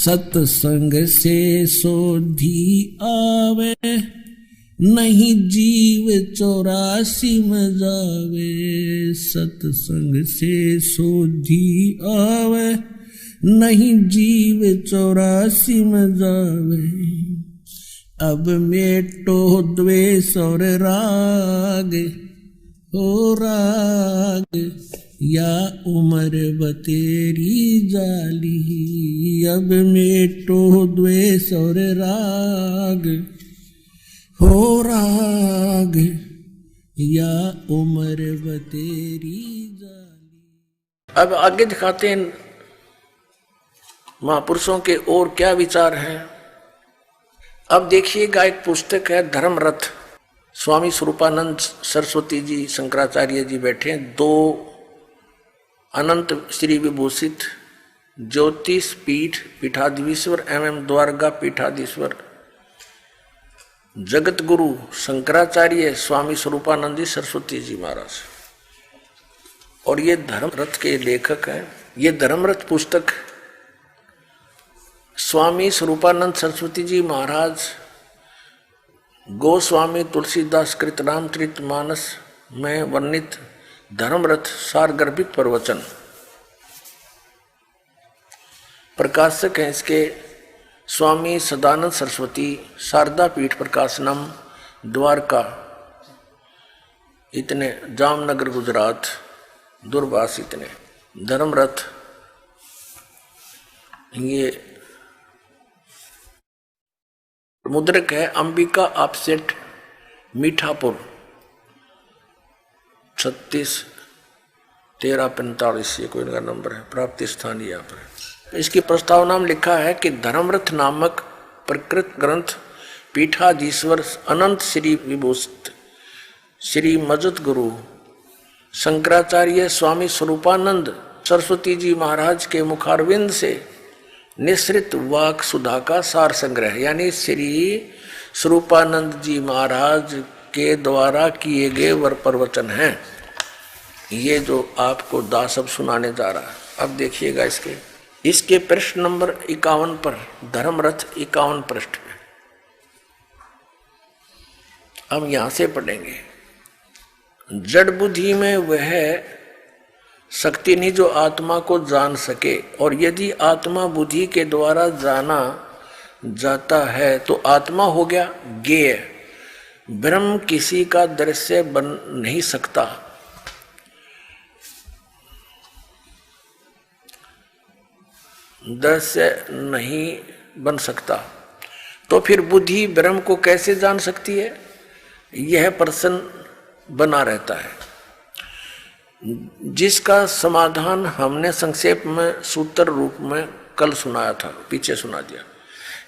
सत्संग से सोधी आवे, नहीं जीव 84 में जावे। सत्संग से सोधी आवे, नहीं जीव 84 में जावे। अब मेटो द्वेष और राग, हो राग या उम्र बतेरी जाली। अब मेटो द्वेष और राग, हो राग या उम्र बतेरी जाली। अब आगे दिखाते हैं महापुरुषों के और क्या विचार हैं। अब देखिएगा, एक पुस्तक है धर्मरथ, स्वामी स्वरूपानंद सरस्वती जी, शंकराचार्य जी बैठे हैं, 2 अनंत श्री विभूषित ज्योतिष पीठ पीठाधीश्वर एवं द्वारका पीठाधीश्वर जगत गुरु शंकराचार्य स्वामी स्वरूपानंद जी सरस्वती जी महाराज, और ये धर्मरथ के लेखक हैं। ये धर्मरथ पुस्तक स्वामी स्वरूपानंद सरस्वती जी महाराज गोस्वामी तुलसीदास कृत रामचरित मानस में वर्णित धर्मरथ सारगर्भित प्रवचन प्रकाशक हैं। इसके स्वामी सदानंद सरस्वती, शारदा पीठ प्रकाशनम, द्वारका, इतने, जामनगर गुजरात, दूरभाष इतने। धर्मरथ ये मुद्रक है अंबिका ऑफसेट, मीठापुर, 361345 ये कोई इनका नंबर है। प्राप्ति स्थान यहाँ पर। इसकी प्रस्तावना में लिखा है कि धर्मरथ नामक प्रकृत ग्रंथ पीठाधीश्वर अनंत श्री विभूषित श्री मजत गुरु शंकराचार्य स्वामी स्वरूपानंद सरस्वती जी महाराज के मुखारविंद से निश्रित वाक सुधा का सार संग्रह, यानी श्री स्वरूपानंद जी महाराज के द्वारा किए गए वर प्रवचन हैं। ये जो आपको दासब सुनाने जा रहा है। अब देखिएगा इसके पृष्ठ नंबर 51 पर, धर्मरथ 51 पृष्ठ में। अब यहां से पढ़ेंगे। जड़ बुद्धि में वह शक्ति नहीं जो आत्मा को जान सके, और यदि आत्मा बुद्धि के द्वारा जाना जाता है तो आत्मा हो गया ज्ञेय। ब्रह्म किसी का दृश्य बन नहीं सकता। दृश्य नहीं बन सकता, तो फिर बुद्धि ब्रह्म को कैसे जान सकती है? यह प्रश्न बना रहता है, जिसका समाधान हमने संक्षेप में सूत्र रूप में कल सुनाया था, पीछे सुना दिया,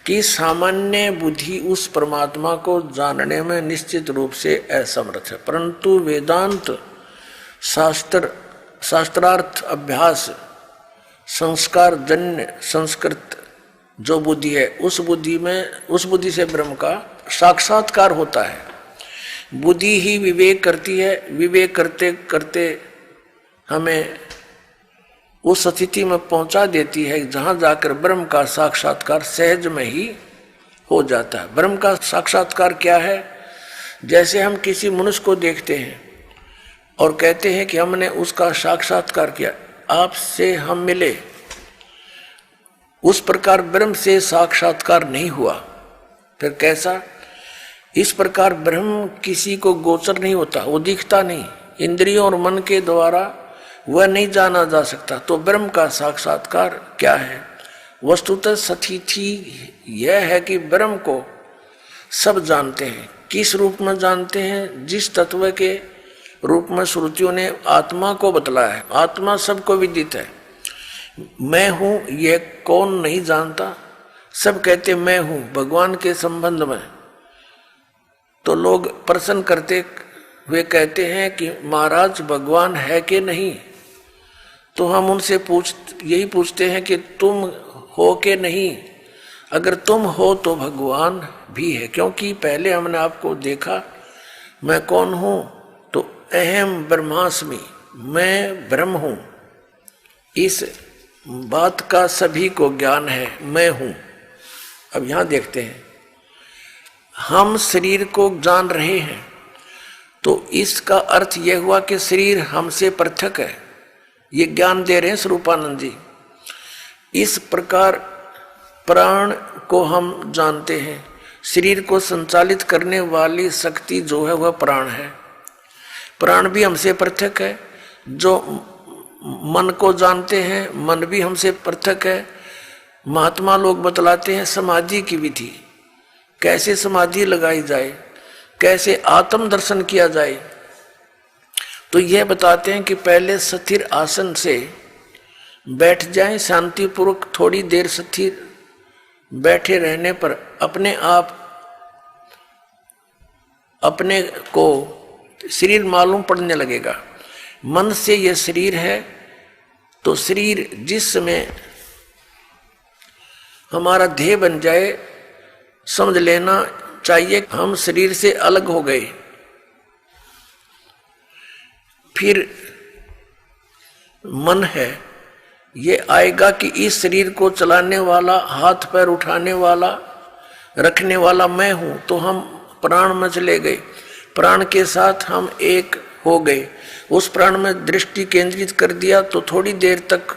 कि सामान्य बुद्धि उस परमात्मा को जानने में निश्चित रूप से असमर्थ है, परंतु वेदांत शास्त्रार्थ अभ्यास संस्कार जन्य संस्कृत जो बुद्धि है, उस बुद्धि से ब्रह्म का साक्षात्कार होता है। बुद्धि ही विवेक करती है, विवेक करते करते हमें उस स्थिति में पहुंचा देती है जहां जाकर ब्रह्म का साक्षात्कार सहज में ही हो जाता है। ब्रह्म का साक्षात्कार क्या है? जैसे हम किसी मनुष्य को देखते हैं और कहते हैं कि हमने उसका साक्षात्कार किया, आपसे हम मिले, उस प्रकार ब्रह्म से साक्षात्कार नहीं हुआ। फिर कैसा? इस प्रकार ब्रह्म किसी को गोचर नहीं होता, वो दिखता नहीं, इंद्रियों और मन के द्वारा वह नहीं जाना जा सकता। तो ब्रह्म का साक्षात्कार क्या है? वस्तुतः स्थिति यह है कि ब्रह्म को सब जानते हैं। किस रूप में जानते हैं? जिस तत्व के रूप में श्रुतियों ने आत्मा को बतलाया है। आत्मा सबको विदित है। मैं हूं यह कौन नहीं जानता? सब कहते मैं हूं। भगवान के संबंध में तो लोग प्रश्न करते हुए कहते हैं कि महाराज भगवान है कि नहीं? तो हम उनसे यही पूछते हैं कि तुम हो कि नहीं? अगर तुम हो तो भगवान भी है, क्योंकि पहले हमने आपको देखा। मैं कौन हूं? तो अहम ब्रह्मास्मि, मैं ब्रह्म हूं। इस बात का सभी को ज्ञान है, मैं हूं। अब यहां देखते हैं, हम शरीर को जान रहे हैं तो इसका अर्थ यह हुआ कि शरीर हमसे पृथक है, ये ज्ञान दे रहे हैं स्वरूपानंद जी। इस प्रकार प्राण को हम जानते हैं, शरीर को संचालित करने वाली शक्ति जो है वह प्राण है। प्राण भी हमसे पृथक है। जो मन को जानते हैं, मन भी हमसे पृथक है। महात्मा लोग बतलाते हैं समाधि की विधि, कैसे समाधि लगाई जाए, कैसे आत्म दर्शन किया जाए। तो यह बताते हैं कि पहले स्थिर आसन से बैठ जाएं, शांतिपूर्वक थोड़ी देर स्थिर बैठे रहने पर अपने आप अपने को शरीर मालूम पड़ने लगेगा। मन से यह शरीर है, तो शरीर जिस समय हमारा देह बन जाए, समझ लेना चाहिए हम शरीर से अलग हो गए। फिर मन है, ये आएगा कि इस शरीर को चलाने वाला, हाथ पैर उठाने वाला, रखने वाला मैं हूं। तो हम प्राण में चले गए, प्राण के साथ हम एक हो गए। उस प्राण में दृष्टि केंद्रित कर दिया तो थोड़ी देर तक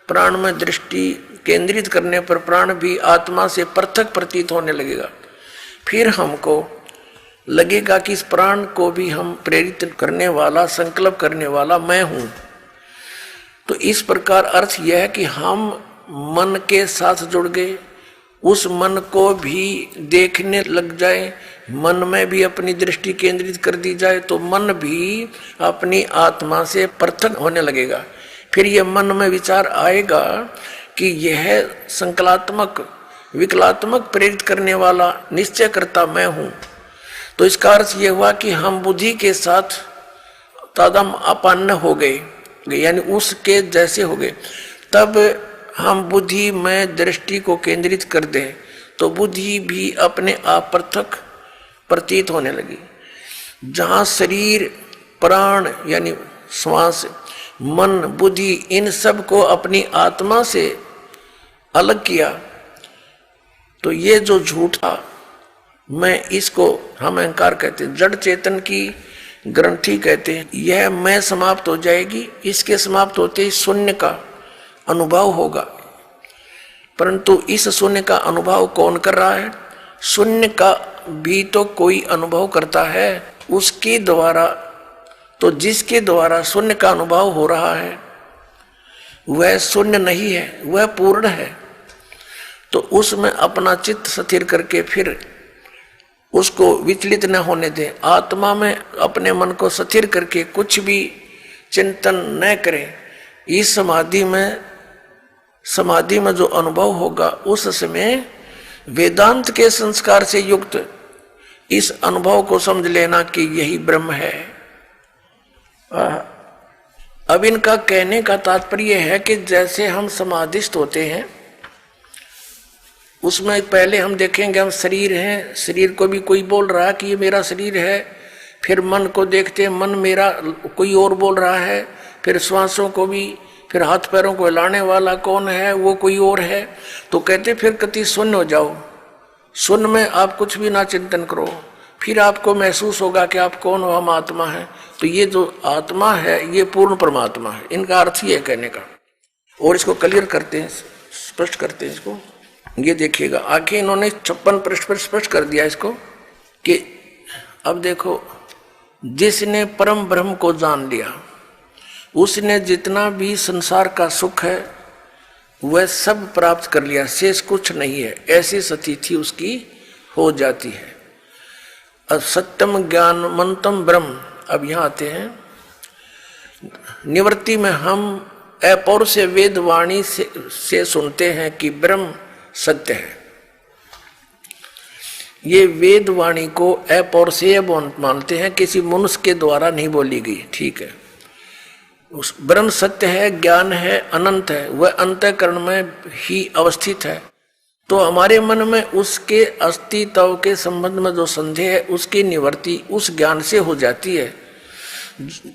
प्राण में दृष्टि केंद्रित करने पर प्राण भी आत्मा से पृथक प्रतीत होने लगेगा। फिर हमको लगेगा कि इस प्राण को भी हम प्रेरित करने वाला, संकल्प करने वाला मैं हूं। तो इस प्रकार अर्थ यह है कि हम मन के साथ जुड़ गए, उस मन को भी देखने लग जाए, मन में भी अपनी दृष्टि केंद्रित कर दी जाए तो मन भी अपनी आत्मा से पृथक होने लगेगा। फिर यह मन में विचार आएगा कि यह संकलात्मक, विकलात्मक प्रेरित करने वाला निश्चय करता मैं हूं। तो इसका अर्थ यह हुआ कि हम बुद्धि के साथ तादाम आपन्न हो गए, यानी उसके जैसे हो गए। तब हम बुद्धि में दृष्टि को केंद्रित कर दें तो बुद्धि भी अपने आप पृथक प्रतीत होने लगी। जहां शरीर, प्राण यानी श्वास, मन, बुद्धि, इन सब को अपनी आत्मा से अलग किया तो ये जो झूठ था मैं, इसको हम अहंकार कहते हैं, जड़ चेतन की ग्रंथि कहते हैं। यह मैं समाप्त हो जाएगी। इसके समाप्त होते ही शून्य का अनुभव होगा। परंतु इस शून्य का अनुभव कौन कर रहा है? शून्य का भी तो कोई अनुभव करता है, उसके द्वारा। तो जिसके द्वारा शून्य का अनुभव हो रहा है वह शून्य नहीं है, वह पूर्ण है। तो उसमें अपना चित्त स्थिर करके फिर उसको विचलित न होने दें। आत्मा में अपने मन को स्थिर करके कुछ भी चिंतन न करें। इस समाधि में जो अनुभव होगा उस समय वेदांत के संस्कार से युक्त इस अनुभव को समझ लेना कि यही ब्रह्म है। अब इनका कहने का तात्पर्य है कि जैसे हम समाधिस्थ होते हैं, उसमें पहले हम देखेंगे हम शरीर हैं, शरीर को भी कोई बोल रहा है कि ये मेरा शरीर है। फिर मन को देखते हैं, मन मेरा कोई और बोल रहा है। फिर श्वासों को भी, फिर हाथ पैरों को हिलाने वाला कौन है, वो कोई और है। तो कहते फिर कति शून्य हो जाओ, शून्य में आप कुछ भी ना चिंतन करो, फिर आपको महसूस होगा कि आप कौन हो, हम आत्मा है। तो ये जो आत्मा है ये पूर्ण परमात्मा है। इनका अर्थ ही है कहने का। और इसको क्लियर करते हैं, स्पष्ट करते हैं इसको। ये देखिएगा, आगे इन्होंने 56 पृष्ठ पर स्पष्ट कर दिया इसको कि अब देखो, जिसने परम ब्रह्म को जान लिया उसने जितना भी संसार का सुख है वह सब प्राप्त कर लिया, शेष कुछ नहीं है। ऐसी स्थिति उसकी हो जाती है। सत्यम ज्ञानमंतम ब्रह्म। अब यहां आते हैं निवृत्ति में। हम अपौर से वेद वाणी से सुनते हैं कि ब्रह्म सत्य है। ये वेद वाणी को अपौर से मानते हैं, किसी मनुष्य के द्वारा नहीं बोली गई, ठीक है। उस ब्रह्म सत्य है, ज्ञान है, अनंत है, वह अंतःकरण में ही अवस्थित है। तो हमारे मन में उसके अस्तित्व के संबंध में जो संदेह है उसकी निवृत्ति उस ज्ञान से हो जाती है।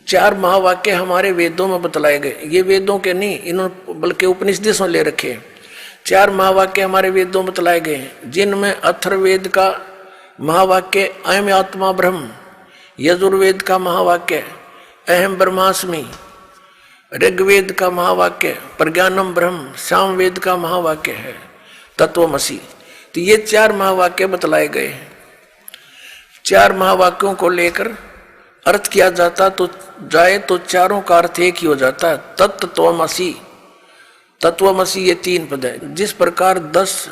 चार महावाक्य हमारे वेदों में बतलाए गए, ये वेदों के नहीं, इन्होंने बल्कि उपनिषदों से ले रखे हैं। चार महावाक्य हमारे वेदों में बतलाए गए हैं, जिनमें अथर्ववेद का महावाक्य अयम आत्मा ब्रह्म, यजुर्वेद का महावाक्य अहम ब्रह्मास्मि, ऋग्वेद का महावाक्य प्रज्ञानम ब्रह्म, सामवेद का महावाक्य है तत्वमसि। तो ये चार महावाक्य बतलाए गए हैं। चार महावाक्यों को लेकर अर्थ किया जाता तो चारों का अर्थ एक ही हो जाता है, तत्वमसि। तत्वमसि ये 3 पद है। जिस प्रकार 10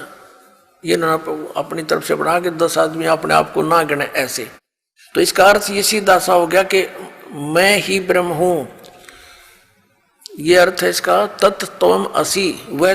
ये ना अपनी तरफ से बना के 10 आदमी अपने आप को ना गिने ऐसे, तो इसका अर्थ ये सीधा सा हो गया कि मैं ही ब्रह्म हूं। ये अर्थ है इसका, तत्त्वमसि, वह